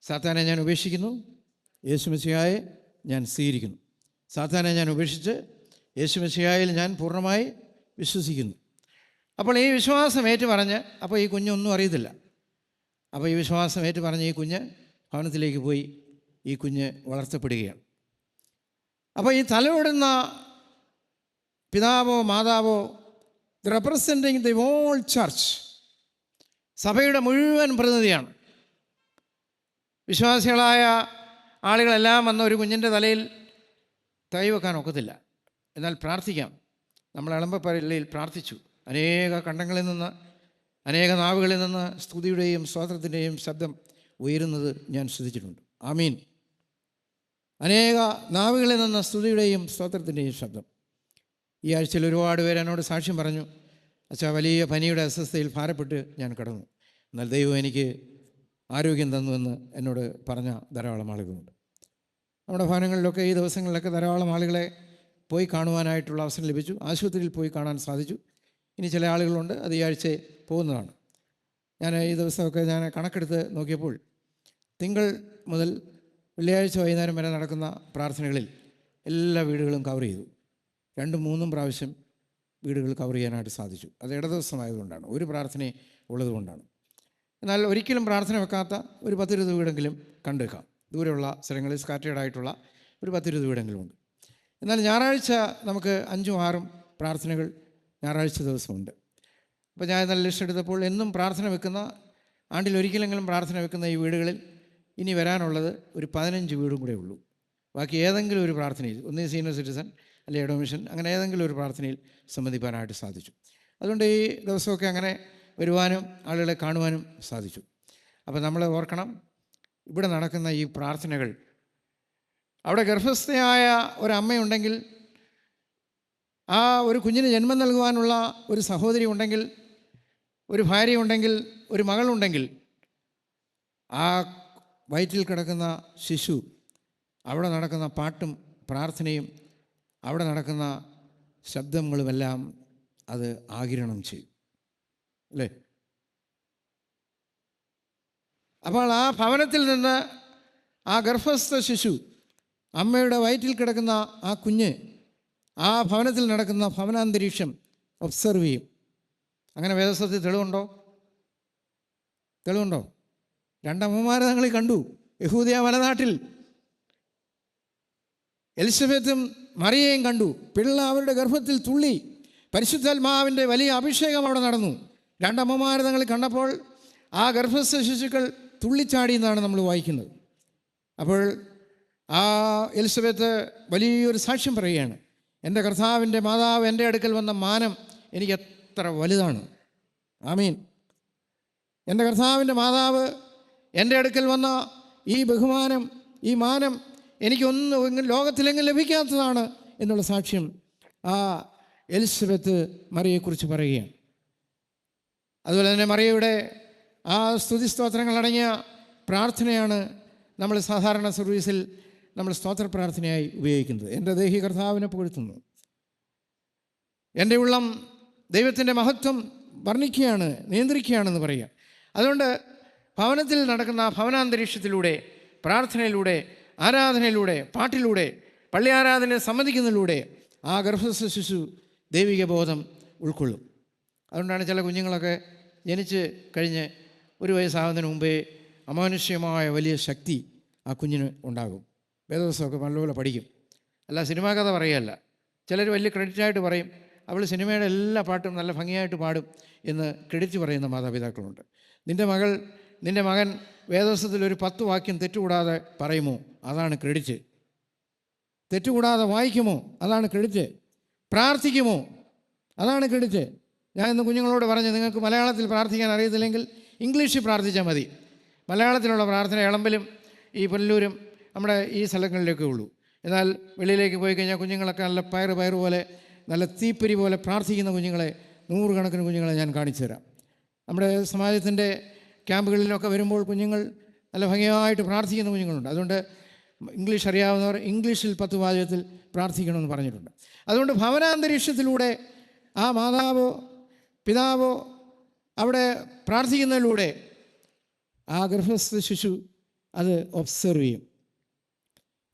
സാത്താനെ ഞാൻ ഉപേക്ഷിക്കുന്നു, യേശു മെസ്സിഹായെ ഞാൻ സ്വീകരിക്കുന്നു. സാത്താനെ ഞാൻ ഉപേക്ഷിച്ച് യേശു മെസ്സിഹായിൽ ഞാൻ പൂർണ്ണമായി വിശ്വസിക്കുന്നു. അപ്പോൾ ഈ വിശ്വാസം ഏറ്റു പറഞ്ഞ്, അപ്പോൾ ഈ കുഞ്ഞൊന്നും അറിയത്തില്ല. അപ്പോൾ ഈ വിശ്വാസം ഏറ്റു പറഞ്ഞ് ഈ കുഞ്ഞ് ഭവനത്തിലേക്ക് പോയി ഈ കുഞ്ഞ് വളർത്തപ്പെടുകയാണ്. അപ്പോൾ ഈ തലവിടുന്ന പിതാവോ മാതാവോ റെപ്രസെൻറ്റിങ് ദി ഹോൾ ചർച്ച്, സഭയുടെ മുഴുവൻ പ്രതിനിധിയാണ്. വിശ്വാസികളായ ആളുകളെല്ലാം വന്ന ഒരു കുഞ്ഞിൻ്റെ തലയിൽ തൈ വെക്കാൻ ഒക്കത്തില്ല. എന്നാൽ പ്രാർത്ഥിക്കാം. നമ്മൾ എളമ്പപ്പള്ളിയിൽ പ്രാർത്ഥിച്ചു. അനേക കണ്ടങ്ങളിൽ നിന്ന്, അനേക നാവുകളിൽ നിന്ന് സ്തുതിയുടെയും സ്തോത്രത്തിൻ്റെയും ശബ്ദം ഉയരുന്നത് ഞാൻ ശ്രദ്ധിച്ചിട്ടുണ്ട്. ആമീൻ. അനേക നാവുകളിൽ നിന്ന് സ്തുതിയുടെയും സ്തോത്രത്തിൻ്റെയും ശബ്ദം. ഈ ആഴ്ചയിൽ ഒരുപാട് പേര് എന്നോട് സാക്ഷ്യം പറഞ്ഞു, അച്ഛാ വലിയ പനിയുടെ അസ്വസ്ഥതയിൽ ഭാരപ്പെട്ട് ഞാൻ കിടന്നു, എന്നാൽ ദൈവം എനിക്ക് ആരോഗ്യം തന്നുവെന്ന് എന്നോട് പറഞ്ഞ ധാരാളം ആളുകളുണ്ട്. നമ്മുടെ ഭവനങ്ങളിലൊക്കെ ഈ ദിവസങ്ങളിലൊക്കെ ധാരാളം ആളുകളെ പോയി കാണുവാനായിട്ടുള്ള അവസരം ലഭിച്ചു. ആശുപത്രിയിൽ പോയി കാണാൻ സാധിച്ചു. ഇനി ചില ആളുകളുണ്ട്, അത് ഈ ആഴ്ച പോകുന്നതാണ്. ഞാൻ ഈ ദിവസമൊക്കെ ഞാൻ കണക്കെടുത്ത് നോക്കിയപ്പോൾ തിങ്കൾ മുതൽ വെള്ളിയാഴ്ച വൈകുന്നേരം വരെ നടക്കുന്ന പ്രാർത്ഥനകളിൽ എല്ലാ വീടുകളും കവർ ചെയ്തു. 2-3 പ്രാവശ്യം വീടുകൾ കവർ ചെയ്യാനായിട്ട് സാധിച്ചു. അത് ഇടദിവസമായതുകൊണ്ടാണ്, ഒരു പ്രാർത്ഥന ഉള്ളതുകൊണ്ടാണ്. എന്നാൽ ഒരിക്കലും പ്രാർത്ഥന വെക്കാത്ത ഒരു 10-20 വീടെങ്കിലും കണ്ടുവെക്കാം. ദൂരെയുള്ള സ്ഥലങ്ങളിൽ സ്കാറ്റേഡായിട്ടുള്ള ഒരു 10-20 വീടെങ്കിലും ഉണ്ട്. എന്നാൽ ഞായറാഴ്ച നമുക്ക് 5-6 പ്രാർത്ഥനകൾ ഞായറാഴ്ച ദിവസമുണ്ട്. അപ്പോൾ ഞാൻ നല്ല ലിസ്റ്റ് എടുത്തപ്പോൾ എന്നും പ്രാർത്ഥന വെക്കുന്ന, ആണ്ടിൽ ഒരിക്കലെങ്കിലും പ്രാർത്ഥന വെക്കുന്ന ഈ വീടുകളിൽ ഇനി വരാനുള്ളത് ഒരു 15 വീടും കൂടെ ഉള്ളൂ. ബാക്കി ഏതെങ്കിലും ഒരു പ്രാർത്ഥനയിൽ, ഒന്നീ സീനിയർ സിറ്റിസൺ അല്ലെങ്കിൽ എഡോമിഷൻ, അങ്ങനെ ഏതെങ്കിലും ഒരു പ്രാർത്ഥനയിൽ സംബന്ധിക്കാനായിട്ട് സാധിച്ചു. അതുകൊണ്ട് ഈ ദിവസമൊക്കെ അങ്ങനെ വരുവാനും ആളുകളെ കാണുവാനും സാധിച്ചു. അപ്പോൾ നമ്മൾ ഓർക്കണം, ഇവിടെ നടക്കുന്ന ഈ പ്രാർത്ഥനകൾ, അവിടെ ഗർഭസ്ഥയായ ഒരമ്മയുണ്ടെങ്കിൽ, ആ ഒരു കുഞ്ഞിന് ജന്മം നൽകുവാനുള്ള ഒരു സഹോദരി ഉണ്ടെങ്കിൽ, ഒരു ഭാര്യയുണ്ടെങ്കിൽ, ഒരു മകളുണ്ടെങ്കിൽ, ആ വയറ്റിൽ കിടക്കുന്ന ശിശു, അവിടെ നടക്കുന്ന പാട്ടും പ്രാർത്ഥനയും അവിടെ നടക്കുന്ന ശബ്ദങ്ങളുമെല്ലാം അത് ആഗിരണം ചെയ്യും, അല്ലേ? അപ്പോൾ ആ ഭവനത്തിൽ നിന്ന് ആ ഗർഭസ്ഥ ശിശു, അമ്മയുടെ വയറ്റിൽ കിടക്കുന്ന ആ കുഞ്ഞ്, ആ ഭവനത്തിൽ നടക്കുന്ന ഭവനാന്തരീക്ഷം ഒബ്സർവ് ചെയ്യും. അങ്ങനെ വേദപുസ്തകത്തിൽ തെളിവുണ്ടോ? 2 അമ്മമാരെ ഞങ്ങൾ കണ്ടു. യഹൂദിയ മലനാട്ടിൽ എലിസബത്തും മറിയയും കണ്ടു. പിള്ള അവരുടെ ഗർഭത്തിൽ തുള്ളി. പരിശുദ്ധാത്മാവിൻ്റെ വലിയ അഭിഷേകം അവിടെ നടന്നു. 2 അമ്മമാരെ ഞങ്ങൾ കണ്ടപ്പോൾ ആ ഗർഭസ്ഥ ശിശുക്കൾ തുള്ളിച്ചാടി എന്നാണ് നമ്മൾ വായിക്കുന്നത്. അപ്പോൾ ആ എലിസബത്ത് വലിയൊരു സാക്ഷ്യം പറയുകയാണ്, എൻ്റെ കർത്താവിൻ്റെ മാതാവ് എൻ്റെ അടുക്കൽ വന്ന മാനം എനിക്ക് എത്ര വലുതാണ്. ആമീൻ. എൻ്റെ കർത്താവിൻ്റെ മാതാവ് എൻ്റെ അടുക്കൽ വന്ന ഈ ബഹുമാനം, ഈ മാനം എനിക്കൊന്നും ലോകത്തിലെങ്ങും ലഭിക്കാത്തതാണ് എന്നുള്ള സാക്ഷ്യം ആ എലിസബത്ത് മറിയെക്കുറിച്ച് പറയുകയാണ്. അതുപോലെ തന്നെ മറിയയുടെ ആ സ്തുതി സ്തോത്രങ്ങളടങ്ങിയ പ്രാർത്ഥനയാണ് നമ്മൾ സാധാരണ സർവീസിൽ നമ്മൾ സ്തോത്ര പ്രാർത്ഥനയായി ഉപയോഗിക്കുന്നത്. എൻ്റെ ദേഹി കർത്താവിനെ പുകഴ്ത്തുന്നു, എൻ്റെ ഉള്ളം ദൈവത്തിൻ്റെ മഹത്വം വർണ്ണിക്കുകയാണ്, നിയന്ത്രിക്കുകയാണെന്ന് പറയുക. അതുകൊണ്ട് ഭവനത്തിൽ നടക്കുന്ന ഭവനാന്തരീക്ഷത്തിലൂടെ, പ്രാർത്ഥനയിലൂടെ, ആരാധനയിലൂടെ, പാട്ടിലൂടെ, പള്ളി ആരാധനയെ സമ്മതിക്കുന്നതിലൂടെ ആ ഗർഭസ്ഥ ശിശു ദൈവിക ബോധം ഉൾക്കൊള്ളും. അതുകൊണ്ടാണ് ചില കുഞ്ഞുങ്ങളൊക്കെ ജനിച്ച് കഴിഞ്ഞ് 1 വയസ്സാകുന്നതിന് മുമ്പേ അമാനുഷ്യമായ വലിയ ശക്തി ആ കുഞ്ഞിന് ഉണ്ടാകും. വേദപുസ്തകമൊക്കെ നല്ലപോലെ പഠിക്കും. അല്ല സിനിമാ കഥ പറയുകയല്ല. ചിലർ വലിയ ക്രെഡിറ്റായിട്ട് പറയും, അവൾ സിനിമയുടെ എല്ലാ പാട്ടും നല്ല ഭംഗിയായിട്ട് പാടും എന്ന് ക്രെഡിറ്റ് പറയുന്ന മാതാപിതാക്കളുണ്ട്. നിൻ്റെ മകൻ വേദപുസ്തകത്തിൽ ഒരു 10 വാക്യം തെറ്റുകൂടാതെ പറയുമോ? അതാണ് ക്രെഡിറ്റ്. തെറ്റുകൂടാതെ വായിക്കുമോ? അതാണ് ക്രെഡിറ്റ്. പ്രാർത്ഥിക്കുമോ? അതാണ് ക്രെഡിറ്റ്. ഞാൻ ഇന്ന് കുഞ്ഞുങ്ങളോട് പറഞ്ഞു, നിങ്ങൾക്ക് മലയാളത്തിൽ പ്രാർത്ഥിക്കാൻ അറിയത്തില്ലെങ്കിൽ ഇംഗ്ലീഷിൽ പ്രാർത്ഥിച്ചാൽ മതി. മലയാളത്തിലുള്ള പ്രാർത്ഥന എളമ്പലും ഈ പുനലൂരും നമ്മുടെ ഈ സ്ഥലങ്ങളിലൊക്കെ ഉള്ളൂ. എന്നാൽ വെളിയിലേക്ക് പോയി കഴിഞ്ഞാൽ കുഞ്ഞുങ്ങളൊക്കെ നല്ല പയറ് പോലെ, നല്ല തീപ്പൊരി പോലെ പ്രാർത്ഥിക്കുന്ന കുഞ്ഞുങ്ങളെ, 100 കണക്കിന് കുഞ്ഞുങ്ങളെ ഞാൻ കാണിച്ചു തരാം. നമ്മുടെ സമാജത്തിൻ്റെ ക്യാമ്പുകളിലൊക്കെ വരുമ്പോൾ കുഞ്ഞുങ്ങൾ നല്ല ഭംഗിയായിട്ട് പ്രാർത്ഥിക്കുന്ന കുഞ്ഞുങ്ങളുണ്ട്. അതുകൊണ്ട് ഇംഗ്ലീഷ് അറിയാവുന്നവർ ഇംഗ്ലീഷിൽ 10 വാചകത്തിൽ പ്രാർത്ഥിക്കണമെന്ന് പറഞ്ഞിട്ടുണ്ട്. അതുകൊണ്ട് ഭവനാന്തരീക്ഷത്തിലൂടെ ആ മാതാവോ പിതാവോ അവിടെ പ്രാർത്ഥിക്കുന്നതിലൂടെ ആ ഗർഭസ്ഥ ശിശു അത് ഒബ്സർവ് ചെയ്യും.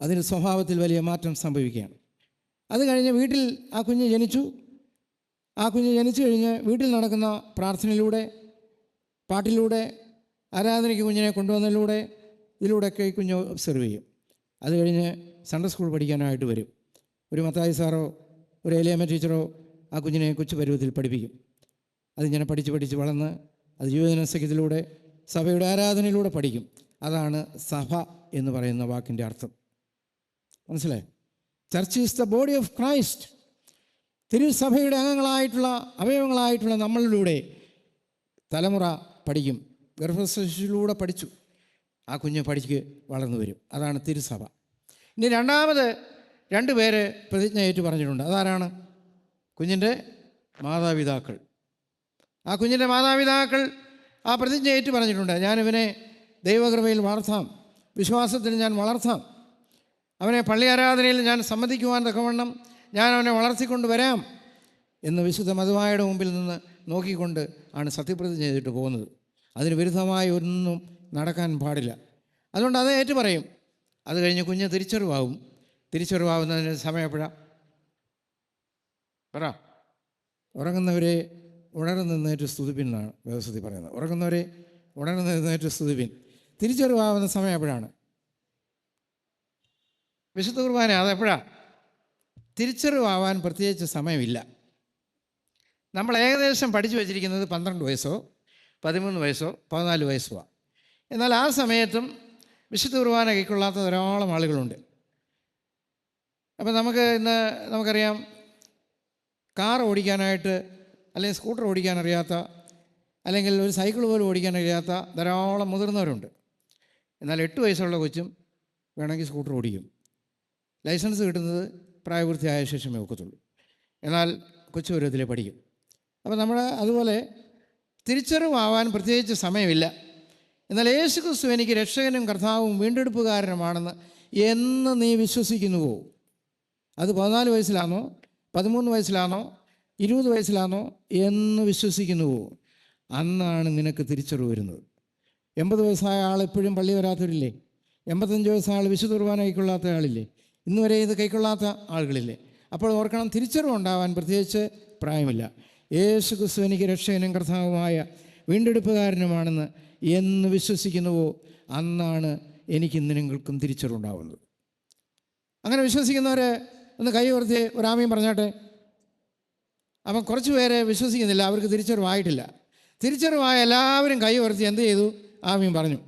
അതിന് സ്വഭാവത്തിൽ വലിയ മാറ്റം സംഭവിക്കുകയാണ്. അത് കഴിഞ്ഞ് വീട്ടിൽ ആ കുഞ്ഞ് ജനിച്ചു. ആ കുഞ്ഞ് ജനിച്ചു കഴിഞ്ഞ് വീട്ടിൽ നടക്കുന്ന പ്രാർത്ഥനയിലൂടെ, പാട്ടിലൂടെ, ആരാധനയ്ക്ക് കുഞ്ഞിനെ കൊണ്ടുവന്നതിലൂടെ, ഇതിലൂടെയൊക്കെ ഈ കുഞ്ഞ് ഒബ്സർവ് ചെയ്യും. അത് കഴിഞ്ഞ് സൺഡേ സ്കൂൾ പഠിക്കാനായിട്ട് വരും. ഒരു മത്തായി സാറോ ഒരു എലിയമ്മ ടീച്ചറോ ആ കുഞ്ഞിനെ കൊച്ചു പരുവത്തിൽ പഠിപ്പിക്കും. അതിങ്ങനെ പഠിച്ച് വളർന്ന് അത് യുവജന സഖ്യത്തിലൂടെ, സഭയുടെ ആരാധനയിലൂടെ പഠിക്കും. അതാണ് സഭ എന്ന് പറയുന്ന വാക്കിൻ്റെ അർത്ഥം. മനസ്സിലായി? Church is the body of Christ. തിരുസഭയുടെ അംഗങ്ങളായിട്ടുള്ള, അവയവങ്ങളായിട്ടുള്ള നമ്മളിലൂടെ തലമുറ പഠിക്കും. ഗർഭശിശുവിലൂടെ പഠിച്ചു ആ കുഞ്ഞ് പഠിക്ക് വളർന്നു വരും. അതാണ് തിരുസഭ. ഇനി രണ്ടാമത് 2 പേര് പ്രതിജ്ഞ ഏറ്റു പറഞ്ഞിട്ടുണ്ട്. അതാരാണ്? കുഞ്ഞിൻ്റെ മാതാപിതാക്കൾ. ആ കുഞ്ഞിൻ്റെ മാതാപിതാക്കൾ ആ പ്രതിജ്ഞ ഏറ്റു പറഞ്ഞിട്ടുണ്ട്. ഞാനിവനെ ദൈവകൃപയിൽ വളർത്താം, വിശ്വാസത്തിൽ ഞാൻ വളർത്താം, അവനെ പള്ളി ആരാധനയിൽ ഞാൻ സമ്മതിക്കുവാൻ തക്കവണ്ണം ഞാൻ അവനെ വളർത്തിക്കൊണ്ട് വരാം എന്ന് വിശുദ്ധ മതവായുടെ മുമ്പിൽ നിന്ന് നോക്കിക്കൊണ്ട് ആണ് സത്യപ്രതിജ്ഞ ചെയ്തിട്ട് പോകുന്നത്. അതിന് വിരുദ്ധമായി ഒന്നും നടക്കാൻ പാടില്ല. അതുകൊണ്ട് അത് ഏറ്റു പറയും. അത് കഴിഞ്ഞ് കുഞ്ഞ് തിരിച്ചറിവാകുന്നതിന് സമയം എപ്പോഴാണ്? പറ. ഉറങ്ങുന്നവരെ ഉണർന്നെഴുന്നേറ്റ് സ്തുതിപ്പിൻ എന്നാണ് വേദപുസ്തകത്തിൽ പറയുന്നത്. ഉറങ്ങുന്നവരെ ഉണർന്നെഴുന്നേറ്റ് സ്തുതിപ്പിൻ. തിരിച്ചറിവാകുന്ന സമയം എപ്പോഴാണ്? വിശുദ്ധ കുർബാന. അതെപ്പോഴാണ്? തിരിച്ചറിവാകാൻ പ്രത്യേകിച്ച് സമയമില്ല. നമ്മൾ ഏകദേശം പഠിച്ചു വച്ചിരിക്കുന്നത് 12 വയസ്സോ 13 വയസ്സോ 14 വയസ്സോ. എന്നാൽ ആ സമയത്തും വിശുദ്ധ കുർബാന കൈക്കൊള്ളാത്ത ധാരാളം ആളുകളുണ്ട്. അപ്പം നമുക്കറിയാം, കാർ ഓടിക്കാനായിട്ട് അല്ലെങ്കിൽ സ്കൂട്ടർ ഓടിക്കാൻ അറിയാത്ത, അല്ലെങ്കിൽ ഒരു സൈക്കിൾ പോലും ഓടിക്കാൻ അറിയാത്ത ധാരാളം മുതിർന്നവരുണ്ട്. എന്നാൽ 8 വയസ്സുള്ള കൊച്ചും വേണമെങ്കിൽ സ്കൂട്ടർ ഓടിക്കും. ലൈസൻസ് കിട്ടുന്നത് പ്രായപൂർത്തിയായ ശേഷമേ ഒക്കത്തുള്ളൂ. എന്നാൽ കൊച്ചു പരുവത്തിലേ പഠിക്കും. അപ്പോൾ നമ്മൾ അതുപോലെ തിരിച്ചറിവാകാൻ പ്രത്യേകിച്ച് സമയമില്ല. എന്നാൽ യേശു ക്രിസ്തു എനിക്ക് രക്ഷകനും കർത്താവും വീണ്ടെടുപ്പുകാരനുമാണെന്ന് എന്ന് നീ വിശ്വസിക്കുന്നുവോ, അത് 14 വയസ്സിലാണോ 13 വയസ്സിലാണോ 20 വയസ്സിലാണോ എന്ന് വിശ്വസിക്കുന്നുവോ, അന്നാണ് നിനക്ക് തിരിച്ചറിവ് വരുന്നത്. 80 വയസ്സായ ആൾ എപ്പോഴും പള്ളി വരാത്തവരില്ലേ? 85 വയസ്സായ ആൾ വിശുദ്ധ കുർബാന കൈക്കൊള്ളാത്ത ആളില്ലേ? ഇന്നുവരെ ഇത് കൈക്കൊള്ളാത്ത ആളുകളില്ലേ? അപ്പോൾ ഓർക്കണം, തിരിച്ചറിവുണ്ടാവാൻ പ്രത്യേകിച്ച് പ്രായമില്ല. യേശു ക്രിസ്തു എനിക്ക് രക്ഷകനും കർത്താവുമായ വീണ്ടെടുപ്പുകാരനുമാണെന്ന് എന്ന് വിശ്വസിക്കുന്നുവോ, അന്നാണ് എനിക്ക് നിങ്ങൾക്കും തിരിച്ചറിവുണ്ടാവുന്നത്. അങ്ങനെ വിശ്വസിക്കുന്നവർ ഒന്ന് കൈ ഉയർത്തി ഒരാമയും പറഞ്ഞാട്ടെ. അപ്പം കുറച്ച് പേരെ വിശ്വസിക്കുന്നില്ല, അവർക്ക് തിരിച്ചറിവായിട്ടില്ല. തിരിച്ചറിവായ എല്ലാവരും കൈ ഉയർത്തി എന്ത് ചെയ്തു? ആമയും പറഞ്ഞു.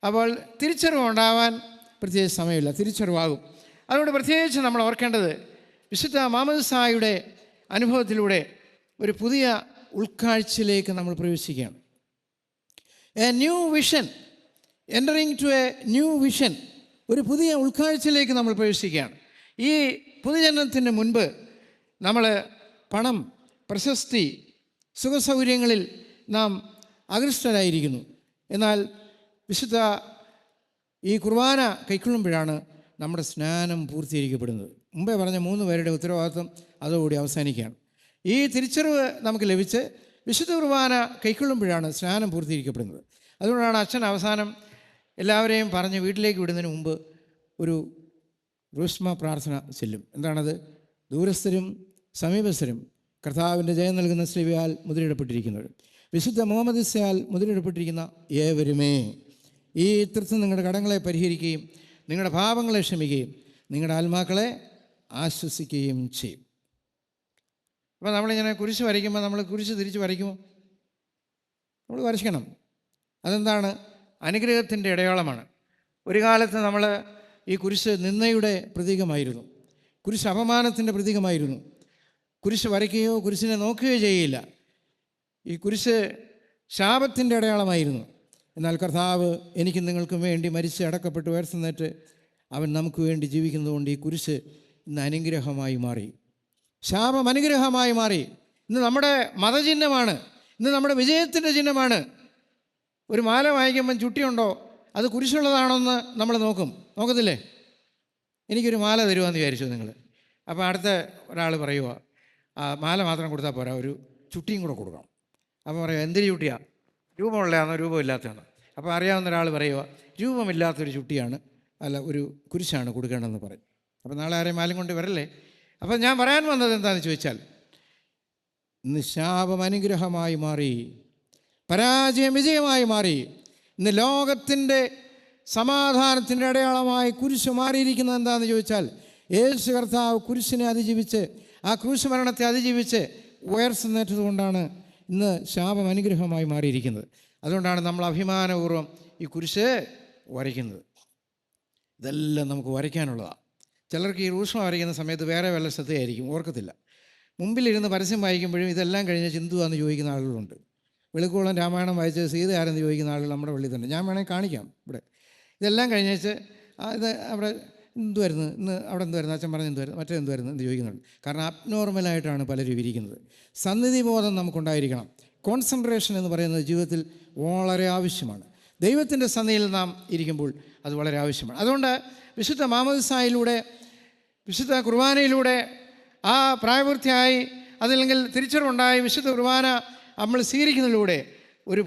അപ്പോൾ തിരിച്ചറിവുണ്ടാവാൻ പ്രത്യേകിച്ച് സമയമില്ല, തിരിച്ചറിവാകും. അതുകൊണ്ട് പ്രത്യേകിച്ച് നമ്മൾ ഓർക്കേണ്ടത്, വിശുദ്ധ മാമോദിസായുടെ അനുഭവത്തിലൂടെ ഒരു പുതിയ ഉൾക്കാഴ്ചയിലേക്ക് നമ്മൾ പ്രവേശിക്കുകയാണ്. A new vision, entering to a new vision, ഒരു പുതിയ ഉൾക്കാഴ്ചയിലേക്ക് നമ്മൾ പ്രവേശിക്കുകയാണ്. ഈ പുതുജനനത്തിന് മുൻപ് നമ്മൾ പണം, പ്രശസ്തി, സുഖസൗകര്യങ്ങളിൽ നാം ആകൃഷ്ടരായിരിക്കുന്നു. എന്നാൽ വിശുദ്ധ ഈ കുർബാന കൈക്കൊള്ളുമ്പോഴാണ് നമ്മുടെ സ്നാനം പൂർത്തീകരിക്കപ്പെടുന്നത്. മുമ്പേ പറഞ്ഞ 3 പേരുടെ ഉത്തരവാദിത്വം അതോടുകൂടി അവസാനിക്കുകയാണ്. ഈ തിരിച്ചറിവ് നമുക്ക് ലഭിച്ച് വിശുദ്ധ കുർബാന കൈക്കൊള്ളുമ്പോഴാണ് സ്നാനം പൂർത്തീകരിക്കപ്പെടുന്നത്. അതുകൊണ്ടാണ് അച്ഛൻ അവസാനം എല്ലാവരെയും പറഞ്ഞ് വീട്ടിലേക്ക് വിടുന്നതിന് മുമ്പ് ഒരു റൂഷ്മ പ്രാർത്ഥന ചെല്ലും. എന്താണത്? ദൂരസ്ഥരും സമീപസ്ഥരും കർത്താവിൻ്റെ ജയം നൽകുന്ന സ്ലീബയാൽ മുദ്രയിടപ്പെട്ടിരിക്കുന്നവരും വിശുദ്ധ മുഹമ്മദിസയാൽ മുദ്രയിടപ്പെട്ടിരിക്കുന്ന ഏവരുമേ, ഈ തീർത്ഥം നിങ്ങളുടെ കടങ്ങളെ പരിഹരിക്കുകയും നിങ്ങളുടെ പാപങ്ങളെ ക്ഷമിക്കുകയും നിങ്ങളുടെ ആത്മാക്കളെ ആശ്വസിക്കുകയും ചെയ്യും. അപ്പോൾ നമ്മളിങ്ങനെ കുരിശ് വരയ്ക്കുമ്പോൾ നമ്മൾ കുരിശ് തിരിച്ച് വരയ്ക്കുമോ? നമ്മൾ വരയ്ക്കണം. അതെന്താണ്? അനുഗ്രഹത്തിൻ്റെ അടയാളമാണ്. ഒരു കാലത്ത് നമ്മൾ ഈ കുരിശ് നിന്ദയുടെ പ്രതീകമായിരുന്നു, കുരിശ് അപമാനത്തിൻ്റെ പ്രതീകമായിരുന്നു. കുരിശ് വരയ്ക്കുകയോ കുരിശിനെ നോക്കുകയോ ചെയ്യില്ല. ഈ കുരിശ് ശാപത്തിൻ്റെ അടയാളമായിരുന്നു. എന്നാൽ കർത്താവ് എനിക്കും നിങ്ങൾക്കും വേണ്ടി മരിച്ച് അടക്കപ്പെട്ട് ഉയർത്തുന്നേറ്റ് അവൻ നമുക്ക് വേണ്ടി ജീവിക്കുന്നതുകൊണ്ട് ഈ കുരിശ് ഇന്ന് അനുഗ്രഹമായി മാറി, ശാപം അനുഗ്രഹമായി മാറി. ഇന്ന് നമ്മുടെ മതചിഹ്നമാണ്, ഇന്ന് നമ്മുടെ വിജയത്തിൻ്റെ ചിഹ്നമാണ്. ഒരു മാല വാങ്ങിക്കുമ്പം ചുട്ടിയുണ്ടോ, അത് കുരിശുള്ളതാണോന്ന് നമ്മൾ നോക്കത്തില്ലേ? എനിക്കൊരു മാല തരുവാന്ന് വിചാരിച്ചു നിങ്ങൾ. അപ്പോൾ അടുത്ത ഒരാൾ പറയുക, ആ മാല മാത്രം കൊടുത്താൽ പോരാ, ഒരു ചുട്ടിയും കൂടെ കൊടുക്കണം. അപ്പോൾ പറയുക, എന്തിന് ചുട്ടിയാണ്? രൂപമുള്ളതാണോ രൂപമില്ലാത്തതാണോ? അപ്പോൾ അറിയാവുന്ന ഒരാൾ പറയുക, രൂപമില്ലാത്തൊരു ചുട്ടിയാണ്, അല്ല ഒരു കുരിശാണ് കൊടുക്കേണ്ടതെന്ന് പറയും. അപ്പോൾ നാളെ ആരെയും മാലം കൊണ്ട് വരല്ലേ? അപ്പോൾ ഞാൻ പറയാൻ വന്നത് എന്താണെന്ന് ചോദിച്ചാൽ, ഇന്ന് ശാപം അനുഗ്രഹമായി മാറി, പരാജയം വിജയമായി മാറി. ഇന്ന് ലോകത്തിൻ്റെ സമാധാനത്തിൻ്റെ അടയാളമായി കുരിശ് മാറിയിരിക്കുന്നത് എന്താണെന്ന് ചോദിച്ചാൽ, യേശു കർത്താവ് കുരിശിനെ അതിജീവിച്ച്, ആ ക്രൂശ് മരണത്തെ അതിജീവിച്ച് ഉയർത്തുന്നതുകൊണ്ടാണ് ഇന്ന് ശാപം അനുഗ്രഹമായി മാറിയിരിക്കുന്നത്. അതുകൊണ്ടാണ് നമ്മൾ അഭിമാനപൂർവ്വം ഈ കുരിശ് വരയ്ക്കുന്നത്. ഇതെല്ലാം നമുക്ക് വരയ്ക്കാനുള്ളതാണ്. ചിലർക്ക് ഈ റൂഷ്മ വരയ്ക്കുന്ന സമയത്ത് വേറെ വല്ല ശ്രദ്ധയായിരിക്കും, ഓർക്കത്തില്ല. മുമ്പിലിരുന്ന് പരസ്യം വായിക്കുമ്പോഴും ഇതെല്ലാം കഴിഞ്ഞ് ചിന്തുവാന്ന് ചോദിക്കുന്ന ആളുകളുണ്ട്. വെളുക്കോളം രാമായണം വായിച്ച് സീത ആരെന്ന് ചോദിക്കുന്ന ആളുകൾ നമ്മുടെ പള്ളിയിൽ തന്നെ. ഞാൻ വേണമെങ്കിൽ കാണിക്കാം ഇവിടെ. ഇതെല്ലാം കഴിഞ്ഞേച്ച് ഇത് അവിടെ എന്തുവായിരുന്നു, ഇന്ന് അവിടെ എന്തുവായിരുന്നു, അച്ഛൻ പറഞ്ഞ് എന്തുവായിരുന്നു, മറ്റേ എന്തുവായിരുന്നു എന്ന് ചോദിക്കുന്നുണ്ട്. കാരണം അബ്നോർമലായിട്ടാണ് പലരും ഇരിക്കുന്നത്. സന്നിധി ബോധം നമുക്കുണ്ടായിരിക്കണം. കോൺസെൻട്രേഷൻ എന്ന് പറയുന്നത് ജീവിതത്തിൽ വളരെ ആവശ്യമാണ്. ദൈവത്തിൻ്റെ സന്നിധിയിൽ നാം ഇരിക്കുമ്പോൾ അത് വളരെ ആവശ്യമാണ്. അതുകൊണ്ട് വിശുദ്ധ മാമോദിസായിലൂടെ, വിശുദ്ധ കുർബാനയിലൂടെ ആ പ്രായപൂർത്തിയായി അതല്ലെങ്കിൽ തിരിച്ചറിവുണ്ടായി വിശുദ്ധ കുർബാന നമ്മൾ സ്വീകരിക്കുന്നതിലൂടെ ഒരു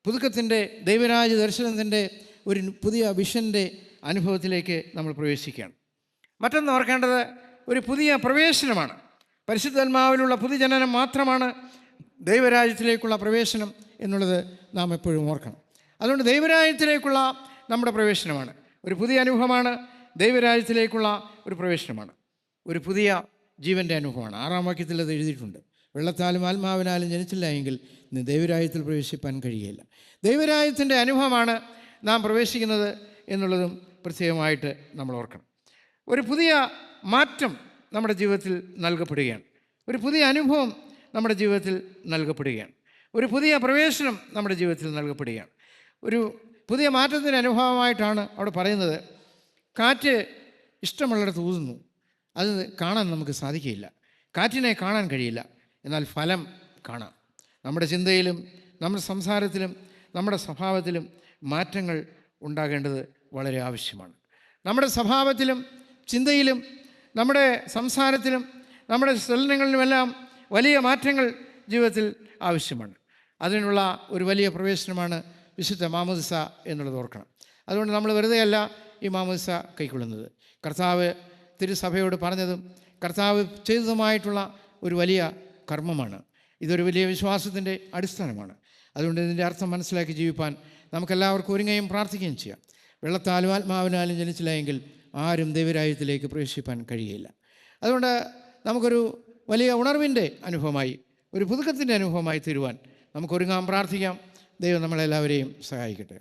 പുതുക്കത്തിൻ്റെ ദൈവരാജ്യ ദർശനത്തിൻ്റെ ഒരു പുതിയ വിഷൻ്റെ അനുഭവത്തിലേക്ക് നമ്മൾ പ്രവേശിക്കുകയാണ്. മറ്റൊന്ന് ഓർക്കേണ്ടത് ഒരു പുതിയ പ്രവേശനമാണ്. പരിശുദ്ധാത്മാവിലുള്ള പുതുജനനം മാത്രമാണ് ദൈവരാജ്യത്തിലേക്കുള്ള പ്രവേശനം എന്നുള്ളത് നാം എപ്പോഴും ഓർക്കണം. അതുകൊണ്ട് ദൈവരാജ്യത്തിലേക്കുള്ള നമ്മുടെ പ്രവേശനമാണ്, ഒരു പുതിയ അനുഭവമാണ്. ദൈവരാജ്യത്തിലേക്കുള്ള ഒരു പ്രവേശനമാണ്, ഒരു പുതിയ ജീവൻ്റെ അനുഭവമാണ്. 6-ാം വാക്യത്തിൽ അത് എഴുതിയിട്ടുണ്ട്. വെള്ളത്താലും ആത്മാവിനാലും ജനിച്ചില്ല എങ്കിൽ ഇന്ന് ദൈവരാജ്യത്തിൽ പ്രവേശിപ്പാൻ കഴിയില്ല. ദൈവരാജ്യത്തിൻ്റെ അനുഭവമാണ് നാം പ്രവേശിക്കുന്നത് എന്നുള്ളതും പ്രത്യേകമായിട്ട് നമ്മൾ ഓർക്കണം. ഒരു പുതിയ മാറ്റം നമ്മുടെ ജീവിതത്തിൽ നൽകപ്പെടുകയാണ്, ഒരു പുതിയ അനുഭവം നമ്മുടെ ജീവിതത്തിൽ നൽകപ്പെടുകയാണ്, ഒരു പുതിയ പ്രവേശനം നമ്മുടെ ജീവിതത്തിൽ നൽകപ്പെടുകയാണ്. ഒരു പുതിയ മാറ്റത്തിൻ്റെ അനുഭവമായിട്ടാണ് അവിടെ പറയുന്നത്. കാറ്റ് ഇഷ്ടമുള്ളിടത്ത് ഊതുന്നു, അത് കാണാൻ നമുക്ക് സാധിക്കുകയില്ല, കാറ്റിനെ കാണാൻ കഴിയില്ല, എന്നാൽ ഫലം കാണാം. നമ്മുടെ ചിന്തയിലും നമ്മുടെ സംസാരത്തിലും നമ്മുടെ സ്വഭാവത്തിലും മാറ്റങ്ങൾ ഉണ്ടാകേണ്ടത് വളരെ ആവശ്യമാണ്. നമ്മുടെ സ്വഭാവത്തിലും ചിന്തയിലും നമ്മുടെ സംസാരത്തിലും നമ്മുടെ ചലനങ്ങളിലുമെല്ലാം വലിയ മാറ്റങ്ങൾ ജീവിതത്തിൽ ആവശ്യമാണ്. അതിനുള്ള ഒരു വലിയ പ്രവേശനമാണ് വിശുദ്ധ മാമോദിസ എന്നുള്ളത് ഓർക്കണം. അതുകൊണ്ട് നമ്മൾ വെറുതെയല്ല ഈ മാമോദിസ കൈക്കൊള്ളുന്നത്. കർത്താവ് തിരുസഭയോട് പറഞ്ഞതും കർത്താവ് ചെയ്തതുമായിട്ടുള്ള ഒരു വലിയ കർമ്മമാണ്. ഇതൊരു വലിയ വിശ്വാസത്തിൻ്റെ അടിസ്ഥാനമാണ്. അതുകൊണ്ട് ഇതിൻ്റെ അർത്ഥം മനസ്സിലാക്കി ജീവിപ്പാൻ നമുക്കെല്ലാവർക്കും ഒരുങ്ങുകയും പ്രാർത്ഥിക്കുകയും ചെയ്യാം. വെള്ളത്താലും ആത്മാവിനാലും ജനിച്ചില്ല എങ്കിൽ ആരും ദൈവരാജ്യത്തിലേക്ക് പ്രവേശിപ്പാൻ കഴിയില്ല. അതുകൊണ്ട് നമുക്കൊരു വലിയ ഉണർവിൻ്റെ അനുഭവമായി, ഒരു പുതുക്കത്തിൻ്റെ അനുഭവമായി തീരുവാൻ നമുക്കൊരുങ്ങാൻ പ്രാർത്ഥിക്കാം. ദൈവം നമ്മളെല്ലാവരെയും സഹായിക്കട്ടെ.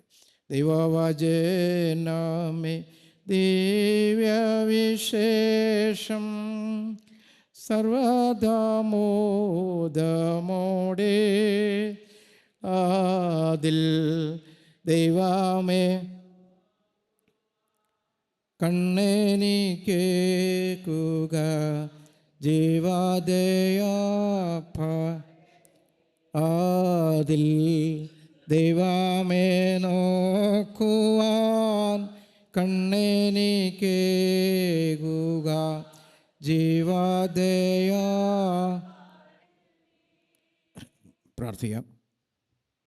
ദൈവവചനമേ ദിവ്യവിശേഷം സർവദാമോദമോടെ അതിൽ ദൈവമേ കണ്ണെനിക്കേക്കുക ജീവദയാപ അതിൽ ദൈവമേ നോക്കുവാൻ കണ്ണെനിക്കേകുക ജീവദയാ. പ്രാർത്ഥിക്കാം.